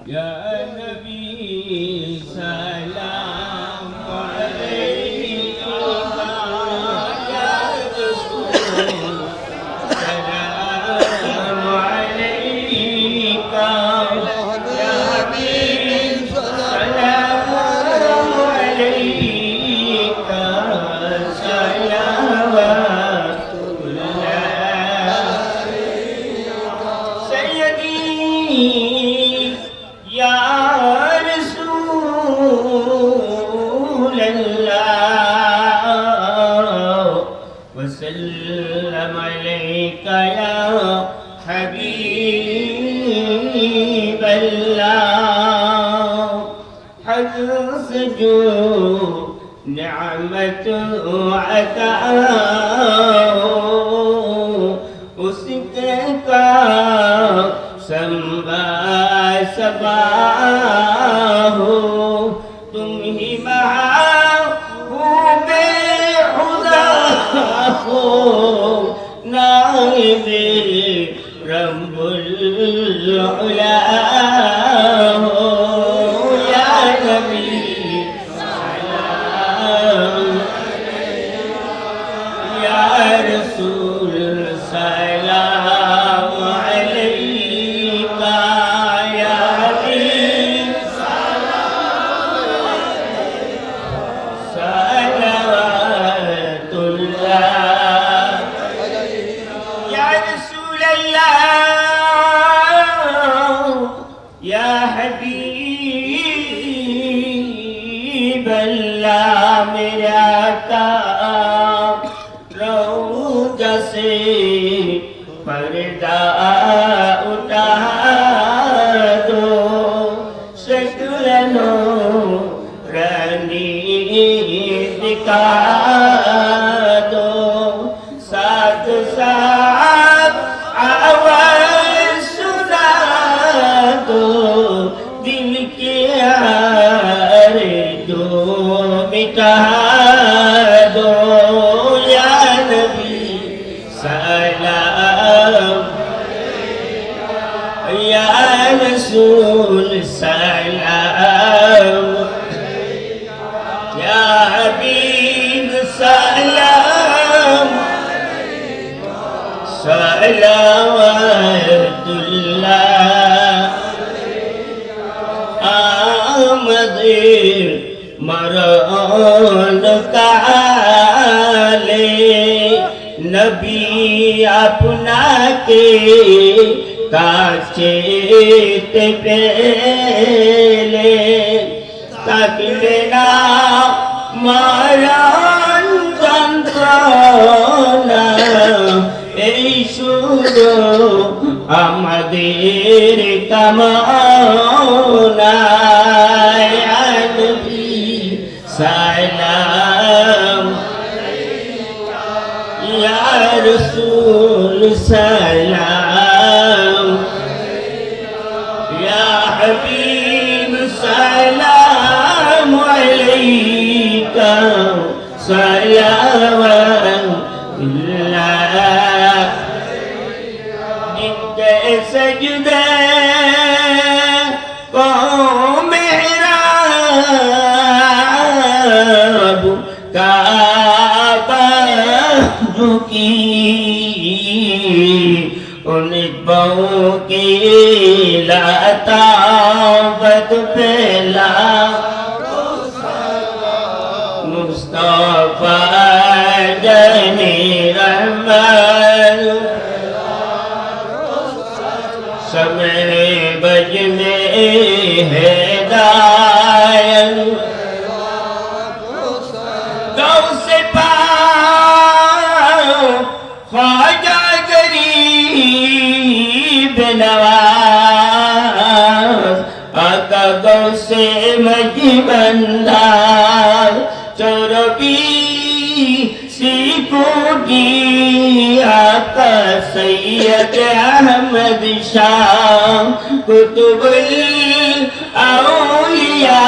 يا نبي سلام عليك يا رسول سلام عليك يا حبيب سلام عليك صلوات الله سيدي يا رسول الله وسلم عليك يا حبيب الله حسجو نعمة عطاء उसका संबा सबा हो तुम ही महबूबे खुदा हो नाइबे रब्बुल उला हो या नबी सलाम या रसूल सलाम अलैका या हबीब सलावतुल्लाह या रसूल अल्लाह या हबीब अल्लाह मेरा का रौजा से पर्दा उठा दो शक्ल रानी दिखा दो साथ साथ आवाज सुना दो दिल के आरे दो मिटा दो या नबी सलाम या रसूल सलाम या हबीब सलाम सलावतुल्लाह आमद मरण काले नबी अपना के काचे ते पेले ताकले ना मरण যন্ত্রণা এই শুধু আমাদের কামনা ইয়া নবী সালাম ইয়া রাসূল সালাম ইয়া হাবিব সালাম আলাইকা सलावतुल्लाह जिनके सजदे को मेहराब काबा झुकी उन बहु की लतावत पहला मुस्तफा जनी रहमत समय बज में हिदायत गौ से पाओ ख्वाजा गरीब नवाज आका गौ से मजबंदार चौरबी सीखोगी आका सैयद अहमद शाह कुतुबुल औलिया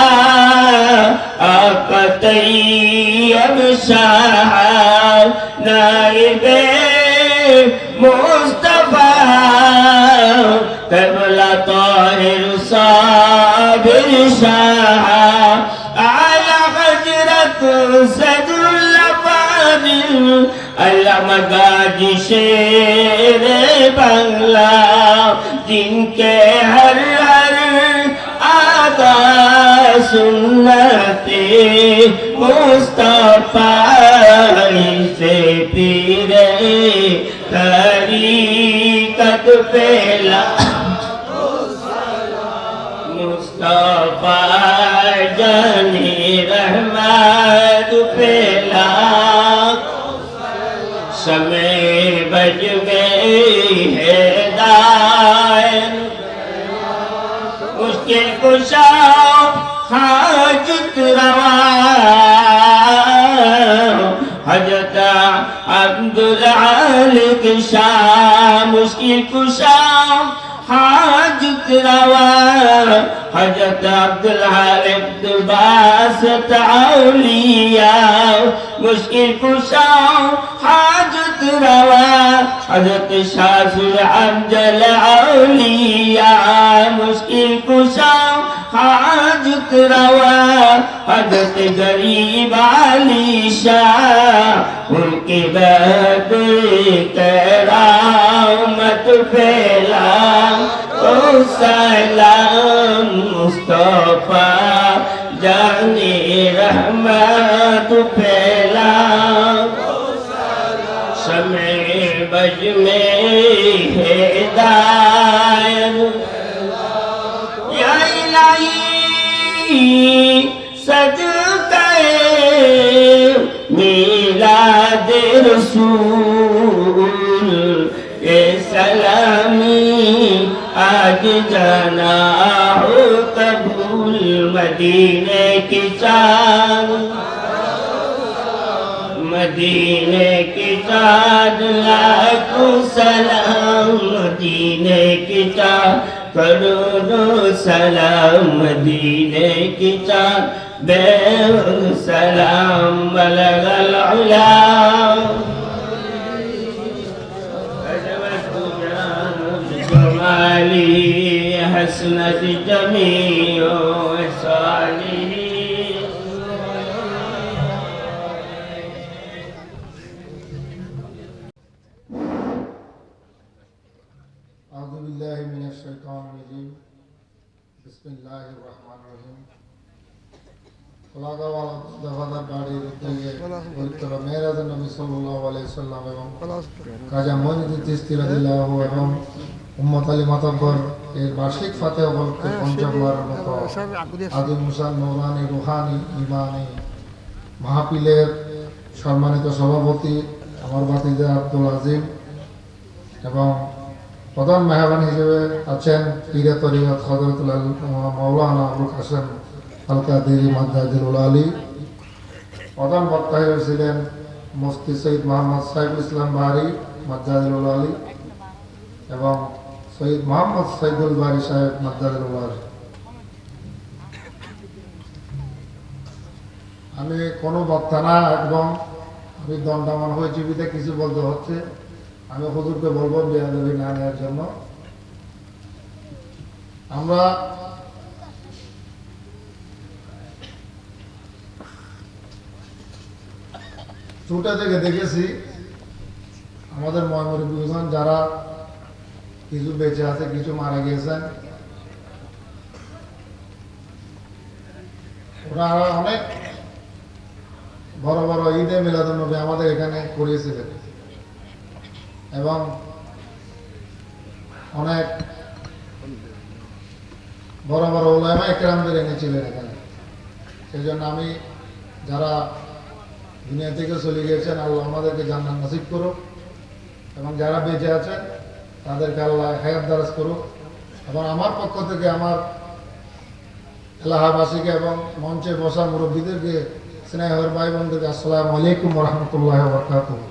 आका तैयब शाह नाइबे मुस्तफा करबला ताहिर सा شاء على حضرت صدر الأفاضل علامہ गाजी शेर बांग्ला जिनके हर हर आदा सुन्नते मुस्तफा से पीरे तरीक़त पेला मुस्तफा जाने रहमत पेला समय बज गई है दायर उसके कुशा हाजत रवा हजरत अब्दुल आलिक शाह मुश्किल कुशा हाजत रवा हजरत अब्दुल हालिक बासत औलिया मुश्किल कुशा हाजत रवा हजरत शाह अफजल औलिया मुश्किल कुशा हाजत रवा हजरत गरीब अली शाह उनकी बात करामत फैला ओ सलाम मुस्तफा जाने रहमत फैला समय बज में हिदायत या इलाही सदक़े मिलाद रसूल ए सलामी आज जाना हो कबूल मदीने की चाँद मदीने की चाँद लाखों सलाम मदीने की चाँद करोड़ों सलाम मदीने की चाँद बेहुद सलाम बलगल उला जमाली हसनत जमीओ सालिही أعوذ بالله من الشيطان الرجيم بسم الله الرحمن الرحيم খোলাগাওয়ালা দফাদার বাড়ির উদ্যোগে পবিত্র মেরাজ নবী সাল্লাল্লাহু আলাইহি সাল্লাম এবং খাজা মঈনুদ্দিন চিশতি রাদিয়াল্লাহু এবং উম্মত আলী মাতাব্বর এর বার্ষিক ফাতেহা উপলক্ষে পঞ্চমবারের মতো আদি মুসা নৌরানি রুহানি ইমানি মাহফিলের সম্মানিত সভাপতি আমার ভাতিজা আব্দুল আজিম এবং প্রধান মেহমান হিসেবে আছেন পীরে তরিকত হযরতুল মাওলানা আবুল কাসেম আল কাদেরী মাদ্দাজিল আলী প্রধান বক্তা হিসেবে ছিলেন মুফতি সৈয়দ মোহাম্মদ সাইফুল ইসলাম বারী মাদ্দাজিল আলী এবং সৈয়দ মোহাম্মদ সাইদুল বারী সাহেব মাদ্দাজিল আলী। আমি কোনো বক্তা না এবং আমি দণ্ডায়মান হয়ে জীবিতে কিছু বলতে হচ্ছে আমি হুজুরকে বলবো বেয়াদবি না নেওয়ার জন্য। আমরা ছোট থেকে দেখেছি আমাদের ময়মুরব্বিগণ যারা কিছু বেঁচে আছে কিছু মারা গিয়েছেন ওনারা অনেক বড় বড় ঈদে মিলাদুন্নবী আমাদের এখানে করিয়েছিলেন এবং অনেক বড় বড় উলামা ইকরামদের এনেছিলেন এখানে। সেই জন্য আমি যারা দুনিয়া থেকে চলে গিয়েছেন আল্লাহ আমাদেরকে জান্নাত নসিব করুক এবং যারা বেঁচে আছেন তাদেরকে আল্লাহ হায়াত দারাজ করুক এবং আমার পক্ষ থেকে আমার এলাহাবাসীকে এবং মঞ্চে বসা মুরব্বীদেরকে স্নেহের ভাই বোনদেরকে আসসালামু আলাইকুম ওয়া রাহমাতুল্লাহি ওয়া বারাকাতুহু।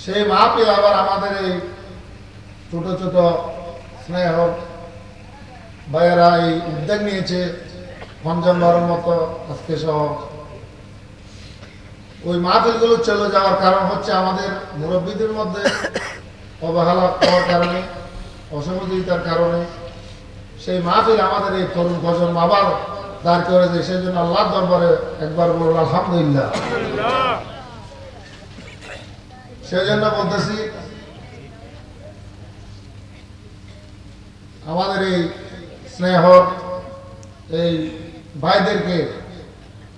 সেই মাহফিল আবার আমাদের এই ছোট ছোট স্নেহ ভাইয়েরা এই উদ্যোগ নিয়েছে পঞ্চমবারের মতো আজকে সহ। ওই মাহফিলগুলো চলে যাওয়ার কারণ হচ্ছে আমাদের মুরব্বীদের মধ্যে অবহেলা হওয়ার কারণে, অসহযোগিতার কারণে সেই মাহফিল আমাদের এই তরুণ প্রজন্ম আবার দাঁড় করেছে। সেই জন্য আল্লাহর দরবারে একবার বলুন আলহামদুলিল্লাহ। সেই জন্য বলতেছি আমাদের এই স্নেহ এই ভাইদেরকে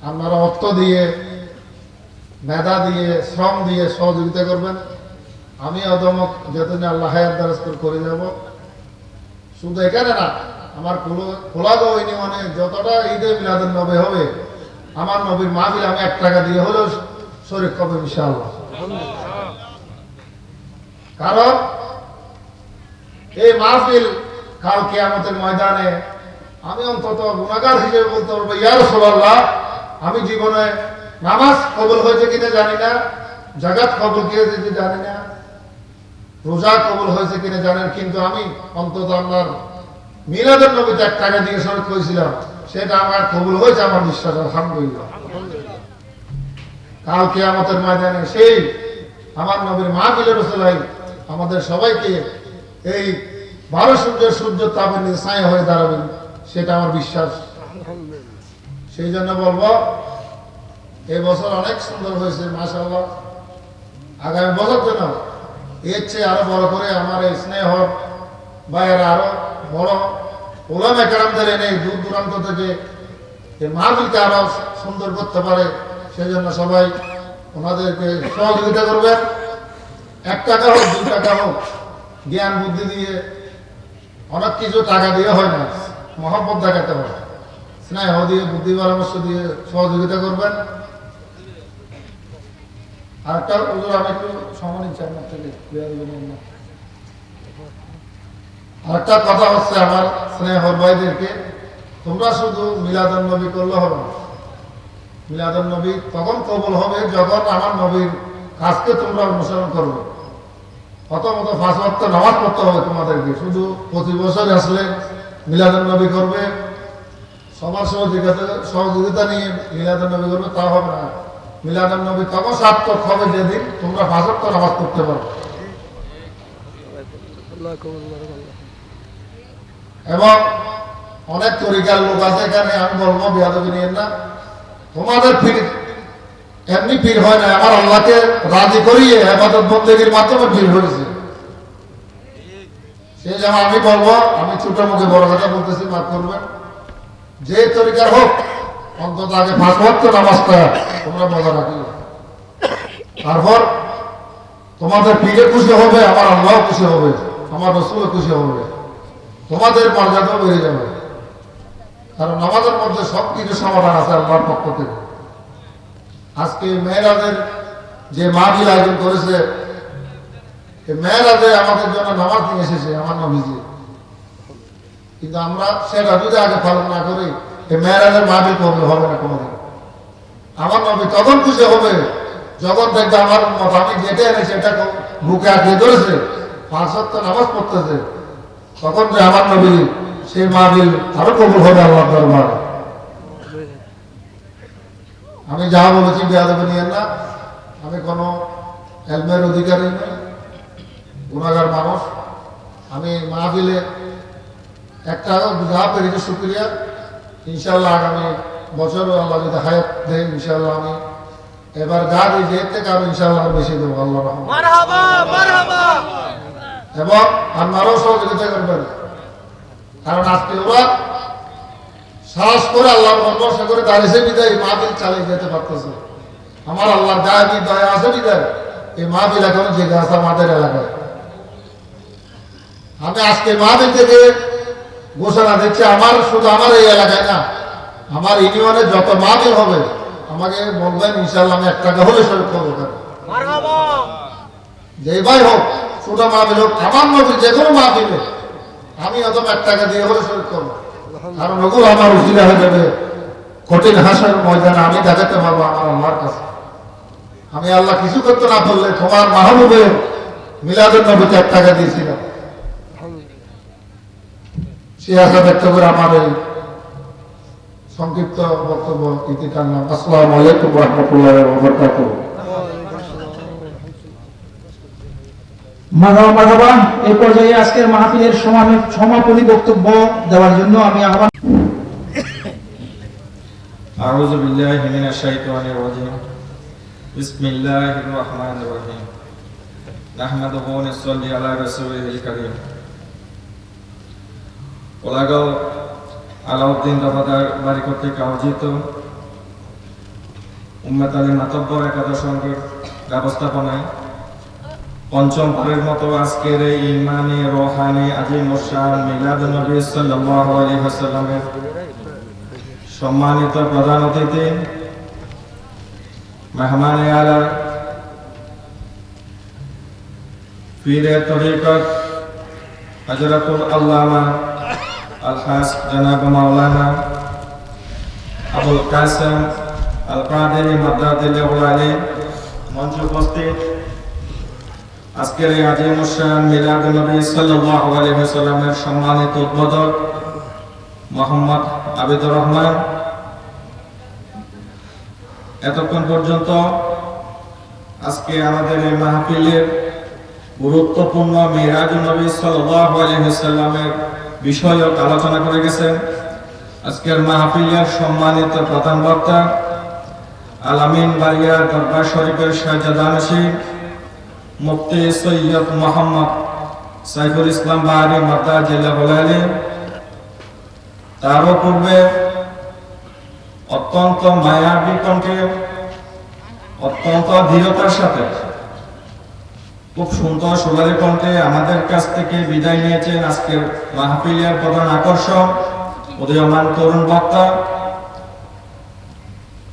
আপনারা অর্থ দিয়ে, মেধা দিয়ে, শ্রম দিয়ে সহযোগিতা করবেন। আমি অদমক যতদিন আল্লাহ হায়াত দারাজ করে যাব। শুধু এখানে না, আমার খোলাগাঁও ইউনিয়নে যতটা ঈদে মিলাদুন নবী হবে, আমার নবীর মাহফিল আমি 1 টাকা দিয়ে হলেও শরীক করবো ইনশাআল্লাহ। কারণ এই মাহফিল কাল কিয়ামতের ময়দানে আমি অন্তত গুনাহগার হিসেবে বলতে পারবো, ইয়া রাসূলুল্লাহ, আমি জীবনে নামাজ কবুল হয়েছে কিনা জানি না, জাকাত কবুল হয়েছে জানি না, রোজা কবুল হয়েছে কিনা জানেন, কিন্তু আমি অন্তত আপনার মিলাদুন নবীতে 1 টাকা দিয়ে শরীক করেছিলাম, সেটা আমার কবুল হয়েছে, আমার বিশ্বাস আলহামদুলিল্লাহ। কাল কিয়ামতের ময়দানে সেই আমার নবীর মাহফিলের রাসূলাই আমাদের সবাইকে এই 12 সূর্যের সূর্য তাপের নিচে ছায়া হয়ে দাঁড়াবেন, সেটা আমার বিশ্বাস। সেই জন্য বলবো এই বছর অনেক সুন্দর হয়েছে মাশাআল্লাহ। আগামী বছর যেন এর চেয়ে আরো বড় করে আমার এই স্নেহ ভাইয়েরা আরো বড় ওলামা কেরামদের এনে দূর দূরান্ত থেকে এই মাহফিলকে আরো সুন্দর করতে পারে, সেই জন্য সবাই ওনাদেরকে সহযোগিতা করবেন। 1 টাকা হোক, 2 টাকা হোক, জ্ঞান বুদ্ধি দিয়ে, অনেক কিছু টাকা দিয়ে হয় না, মহব্বত দেখাতে হয়, স্নেহ দিয়ে, বুদ্ধি পরামর্শ দিয়ে সহযোগিতা করবেন। আরেকটা হুজুর, আমি একটু সময় নিচ্ছি আপনার থেকে। আরেকটা কথা হচ্ছে আমার স্নেহর ভাইদেরকে, তোমরা শুধু মিলাদুন নবী করলে হবে না। মিলাদুন নবী তখন কবুল হবে যখন আমার নবীর কাজকে তোমরা অনুসরণ করবে। প্রথমত 5 ওয়াক্ত নামাজ পড়তে হবে তোমাদেরকে। শুধু প্রতি বছর আসলে মিলাদুন নবী করবে, সবার সহযোগিতা নিয়ে মিলাদুন নবী করবে, তা হবে না। মিলাদুন নবী তখন সার্থক হবে যেদিন তোমরা 5 ওয়াক্ত নামাজ পড়তে পারো। এবং অনেক তরিকার লোক আছে এখানে, আমি বলবো বেয়াদবি নিয়েন না, তোমাদের পীর এমনি পীর হয় না, আমার আল্লাহকে রাজি করিয়ে ইবাদত বন্দেগীর মাধ্যমে পীর হয়েছে। সেই যেমন আমি বলবো, আমি ছোট মুখে বড় কথা বলতেছি, মাফ করবেন, যে তরিকার হোক অন্তত আগে 5 ওয়াক্ত নামাজটা তোমরা বজায় রাখো। তারপর তোমাদের পীরে খুশি হবে, আমার আল্লাহ খুশি হবে, আমার রাসূল খুশি হবে, তোমাদের মর্যাদাও বেড়ে যাবে। কারণ নামাজের মধ্যে সবকিছু সমাধান আছে আল্লাহর পক্ষ থেকে। আজকে মেয়েরাদের যে মাহফিল আয়োজন করেছে, এই মেয়েরাদে আমাদের জন্য নামাজ নিয়ে এসেছে আমার নবীজি, কিন্তু আমরা সেটা যদি আগে পালন না করি এই মেয়েরাদের মাহফিল কবুল হবে না কোনোদিন। আমার নবী তখন খুশি হবে যখন দেখবে আমার মত আমি যেটা এনেছি এটা বুকে আঁকিয়ে ধরেছে, 5 ওয়াক্ত নামাজ পড়তেছে, তখন যে আমার নবী সেই মাহফিল আরো কবুল হবে আল্লাহর দরবারে। আমি যা বলেছি বেয়াদবি নিয়েন না, আমি কোনো এলমের অধিকারী নই, গুনাহগার মানুষ। আমি মাহফিলে একটা যা পেরেছি শুকরিয়া, ইনশাআল্লাহ আগামী বছরও আল্লাহ যদি হায়াত দেয় ইনশাআল্লাহ আমি এবার যা দিই যে থেকে আমি ইনশাআল্লাহ বেশি দেবো আল্লাহ রহমান। এবং আপনারাও সহযোগিতা করবেন, কারণ আজকে ওরা সাহস করে আল্লাহর ভরসা করে দাঁড়িয়েছে বিদায় মাহফিল চালিয়ে যেতে পারতেছে। আমার আল্লাহর দায়াবি দয়া আছে বিদায় এই মাহফিল এখন জেগে আছে আমাদের এলাকায়। আমি আজকে মাহফিল থেকে ঘোষণা দিচ্ছি, আমার শুধু আমার এই এলাকায় না, আমার ইউনিয়নে যত মাহফিল হবে আমাকে বলবেন, ইনশাআল্লাহ আমি 1 টাকা হলে শরীক করবো। যে ভাই হোক, ছোট মাহফিল হোক, আমার নবীর যে কোনো মাহফিলে আমি অথবা 1 টাকা দিয়ে হলে শরীক করবো। কারণ ওগুলো আমার উসিলা হয়ে যাবে কঠিন হাসরের ময়দানে, আমি দেখাতে পারবো আমার আল্লাহর কাছে। আমি আল্লাহ কিছু করতে না পারলে তোমার মাহবুবের মিলাদুন নবীতে 1 টাকা দিয়েছিলাম। সে আশা ব্যক্ত করে আমার এই সংক্ষিপ্ত বক্তব্য ইতি টানলাম। আসসালামু আলাইকুম ওয়া রাহমাতুল্লাহি ওয়া বারাকাতুহু। মারহাবা মারহাবা। এই পর্যায়ে আজকের মাহফিলের সমাপনী বক্তব্য দেওয়ার জন্য আমি আহ্বান। আউযু বিল্লাহি মিনাশ শাইতানির রাজিম। বিসমিল্লাহির রহমানির রহিম। নাহমাদুহু ওয়া নুসাল্লি আলা রাসূলিল কারীম। ওলাগাঁও আলাউদ্দিন দফাদার বাড়ি কর্তৃক আয়োজিত উম্মত আলী মাতব্বর একাদশ সংঘের ব্যবস্থাপনায় পঞ্চমবারের মতো আজকের এই ইমানি রোহানি আজিম শান মিলাদুন নবী সাল্লাল্লাহু আলাইহি ওয়াসাল্লামের সম্মানিত প্রধান অতিথি মেহমানে আলা পীরে তরিকত হযরতুল আল্লামা আলহাজ জনাব মাওলানা আবুল কাসেম আল কাদেরী মাদ্দাতুল আলী মঞ্চ উপস্থিত আজকের এই আজিম শান মিলাদুন নবী সাল্লাল্লাহু আলাইহি ওয়াসাল্লামের সম্মানিত উদ্বোধক মোহাম্মদ আবিদুর রহমান, এতক্ষণ পর্যন্ত আজকে আমাদের এই মাহফিলের গুরুত্বপূর্ণ মিরাজুন নবী সাল্লাল্লাহু আলাইহি ওয়াসাল্লামের বিষয়ক আলোচনা করে গেছেন। আজকের মাহফিলের সম্মানিত প্রধান বক্তা আলামিন বাড়িয়া দরবার শরীফের শাহজাদানশী মুফতি সৈয়দ মোহাম্মদ সাইফুল ইসলাম বাহারি মাদ্দাজিল্লাহুল আলী, তারও পূর্বে অত্যন্ত মায়াবী কণ্ঠে অত্যন্ত ধীরতার সাথে খুব সুন্দর সোলারি কণ্ঠে আমাদের কাছ থেকে বিদায় নিয়েছেন আজকের মাহফিলের প্রধান আকর্ষণ উদীয়মান তরুণ বক্তা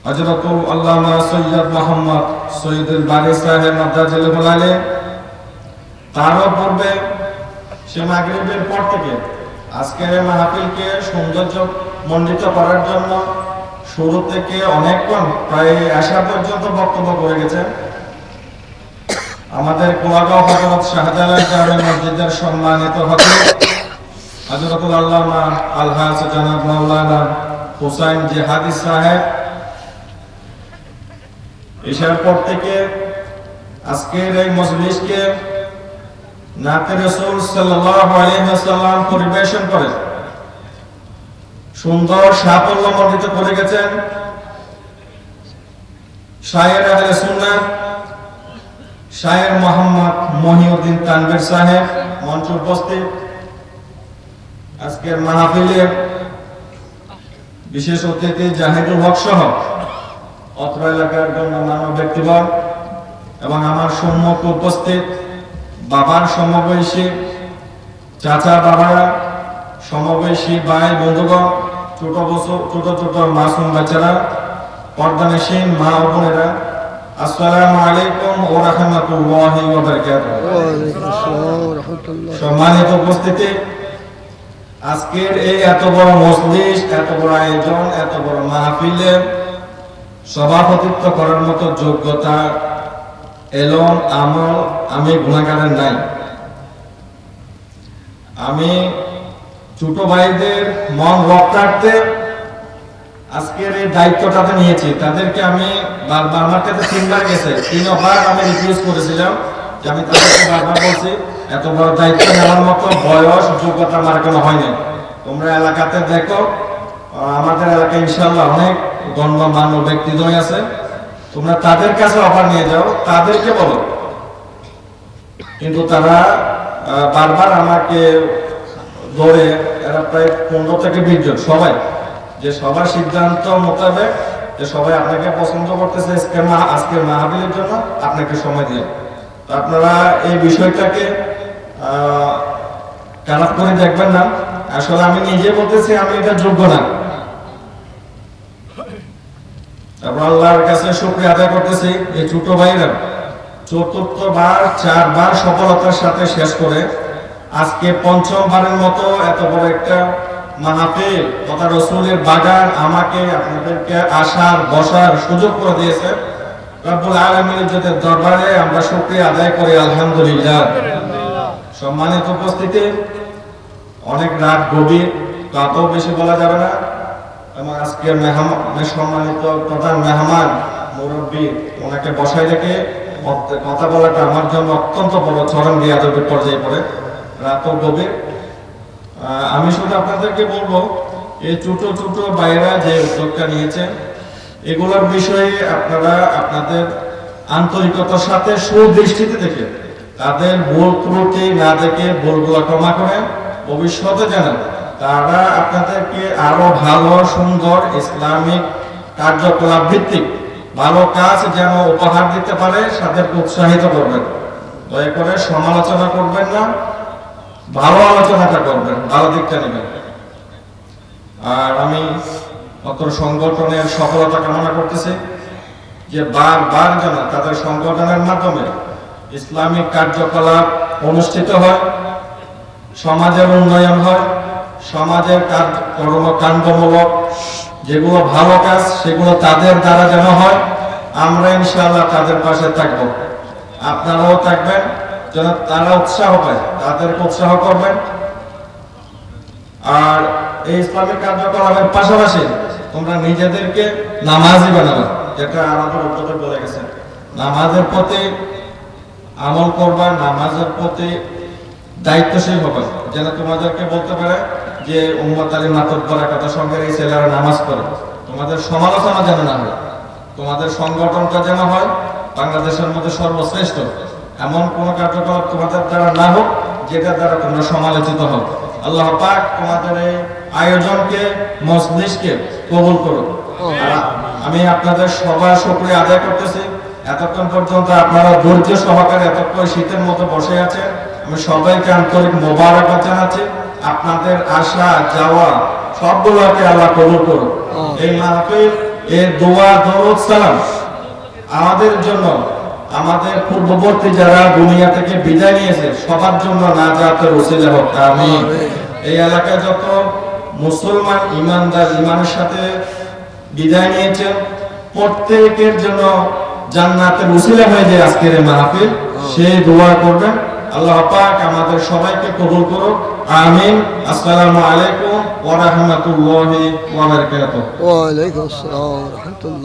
হযরতুল আল্লামা সৈয়দ মোহাম্মদ সৈয়দুল বারী সাহেব মাদ্দাজিল্লাহুল আলী। তারও পূর্বে সে মাগরিবের পর থেকে আজকের এই মাহফিলকে সৌন্দর্য মণ্ডিত করার জন্য শুরু থেকে অনেকক্ষণ প্রায় আসা পর্যন্ত বক্তব্য করে গেছেন আমাদের কুয়াগাঁও হযরত শাহজালাল জামে মসজিদের সম্মানিত খতিব হযরতুল আল্লামা আলহাজ জনাব মাওলানা হুসাইন জিহাদি সাহেব। এশার পর থেকে আজকের এই মজলিসকে নাতে রাসূল সাল্লাল্লাহু আলাইহি ওয়াসাল্লাম পরিবেশন করে সুন্দর সাফল্যমণ্ডিত করে গেছেন শায়ের আহলে সুন্নাত শায়ের মোহাম্মদ মহিউদ্দিন তানভীর সাহেব মঞ্চ উপস্থিত। আজকের মাহফিলের বিশেষ অতিথি জাহিদুল হক সহ অত্র এলাকার গণ্যমান্য ব্যক্তিবর্গ এবং আমার সম্মুখে উপস্থিত বাবার সমবয়সী চাচা বাবারা, সমবয়সী ভাই বন্ধুগণ, ছোট ছোট মাসুম বাচ্চারা, পর্দানশীন মা ও বোনেরা, আসসালামু আলাইকুম ওয়া রাহমাতুল্লাহি ওয়া বারাকাতুহু। সম্মানিত উপস্থিতি, আজকের এই এত বড় মজলিস, এত বড় আয়োজন, এত বড় মাহফিলে সভাপতিত্ব করার মতো যোগ্যতা এলম আমল আমি গুণাগারের নাই। আমি ছোট ভাইদের মন রক্ষার্থে আজকের এই দায়িত্বটাতে নিয়েছি। তাদেরকে আমি বারবার, আমার কাছে 3বার গেছে, 3বার আমি রিকোয়েস্ট করেছিলাম যে আমি তাদেরকে বারবার বলছি এত বড় দায়িত্ব নেওয়ার মতো বয়স যোগ্যতা আমার কোনো হয়নি। তোমরা এলাকাতে দেখো, আমাদের এলাকায় ইনশাআল্লাহ অনেক গণ্যমান্য ব্যক্তিদ্বয় আছে, তোমরা তাদের কাছে অফার নিয়ে যাও, তাদেরকে বলো। কিন্তু তারা বারবার আমাকে ধরে, এরা প্রায় 15 থেকে 20 জন, সবাই যে সবার সিদ্ধান্ত মোতাবেক যে সবাই আপনাকে পছন্দ করতেছে আজকের মাহফিলের জন্য আপনাকে সময় দিয়ে, তো আপনারা এই বিষয়টাকে খারাপ করে দেখবেন না। আসলে আমি নিজে বলতেছি আমি এটা যোগ্য না। তারপর আল্লাহর কাছে শুকরিয়া আদায় করতেছি এই ছোট ভাইরা 4বার 4বার সফলতার সাথে শেষ করে আজকে 5মবারের মতো এত বড় একটা মাহফিল তথা রাসূলের বাগান আমাকে আপনাদেরকে আসার বসার সুযোগ করে দিয়েছে। রব্বুল আলামিনের দরবারে আমরা শুকরিয়া আদায় করি আলহামদুলিল্লাহ। সম্মানিত উপস্থিতি, অনেক রাত গভীর, তাও বেশি বলা যাবে না। এবং আজকের সম্মানিত প্রধান মেহমান মুরব্বী ওনাকে বসায় রেখে কথা বলাটা আমার জন্য অত্যন্ত বড় চরম বেয়াদবির পর্যায়ে পড়ে, রাত গভীর। আমি শুধু আপনাদেরকে বলবো, এই ছোট ছোট ভাইরা যে উদ্যোগটা নিয়েছেন, এগুলোর বিষয়ে আপনারা আপনাদের আন্তরিকতার সাথে সুদৃষ্টিতে দেখে তাদের ভুল ত্রুটি না দেখে ভুলগুলো ক্ষমা করেন, ভবিষ্যতে যেন তারা আপনাদেরকে আরো ভালো সুন্দর ইসলামিক কার্যকলাপ ভিত্তিক ভালো কাজ যেন উপহার দিতে পারে, তাদেরকে উৎসাহিত করবেন। দয়া করে সমালোচনা করবেন না, ভালো আলোচনাটা করবেন, ভালো দিকটা নেবেন। আর আমি অত্র সংগঠনের সফলতা কামনা করতেছি, যে বারবার যেন তাদের সংগঠনের মাধ্যমে ইসলামিক কার্যকলাপ অনুষ্ঠিত হয়, সমাজের উন্নয়ন হয়, সমাজের কর্মকাণ্ডমূলক যেগুলো ভালো কাজ সেগুলো তাদের দ্বারা যেন হয়। আমরা ইনশাআল্লাহ তাদের পাশে থাকব, আপনারাও থাকবেন, যেন তারা উৎসাহ পায়, তাদেরকে উৎসাহ করবেন। আর এই ইসলামিক কার্যকলাপের পাশাপাশি তোমরা নিজেদেরকে নামাজি বানাবে, যেটা আমাদের উদ্যোগে বলে গেছে। নামাজের প্রতি আমল করবা, নামাজের প্রতি দায়িত্বশীল হবে, যেন তোমাদেরকে বলতে পারে যে উম্মত আলী মাতব্বর কথা সঙ্গে এই ছেলেরা নামাজ পড়ে। তোমাদের সমালোচনা যেন না হয়, তোমাদের সংগঠনটা যেন হয় বাংলাদেশের মধ্যে সর্বশ্রেষ্ঠ। এমন কোন কার্যকলাপ তোমাদের দ্বারা না হোক যেটা দ্বারা তোমরা সমালোচিত হও। আল্লাহ পাক তোমাদের এই আয়োজনকে, মজলিসকে কবুল করুন। আমি আপনাদের সবার শুকরিয়া আদায় করতেছি। এতক্ষণ পর্যন্ত আপনারা ধৈর্য সহকারে এতক্ষণ শীতের মতো বসে আছেন, আমি সবাইকে আন্তরিক মোবারকবাদ জানাচ্ছি। আপনাদের আসা যাওয়া সবগুলোকে আল্লাহ কবুল করুন। এই মাহফিল, এই দোয়া, দরুদ, সালাম আমাদের জন্য, আমাদের পূর্ববর্তী যারা দুনিয়া থেকে বিদায় নিয়েছে সবার জন্য নাজাতের ওসিলা হোক, আমিন। এই এলাকায় যত মুসলমান ইমানদার ইমানের সাথে বিদায় নিয়েছেন প্রত্যেকের জন্য জান্নাতের ওসিলা হয়ে যায় আজকের এই মাহফিল, সেই দোয়া করবেন। আল্লাহ পাক আমাদের সবাইকে কবুল করুক, আমিন। আসসালামু আলাইকুম ওয়া রাহমাতুল্লাহি ওয়া বারাকাতুহু। ওয়া আলাইকুম আসসালাম ওয়া রাহমাতুল্লাহ।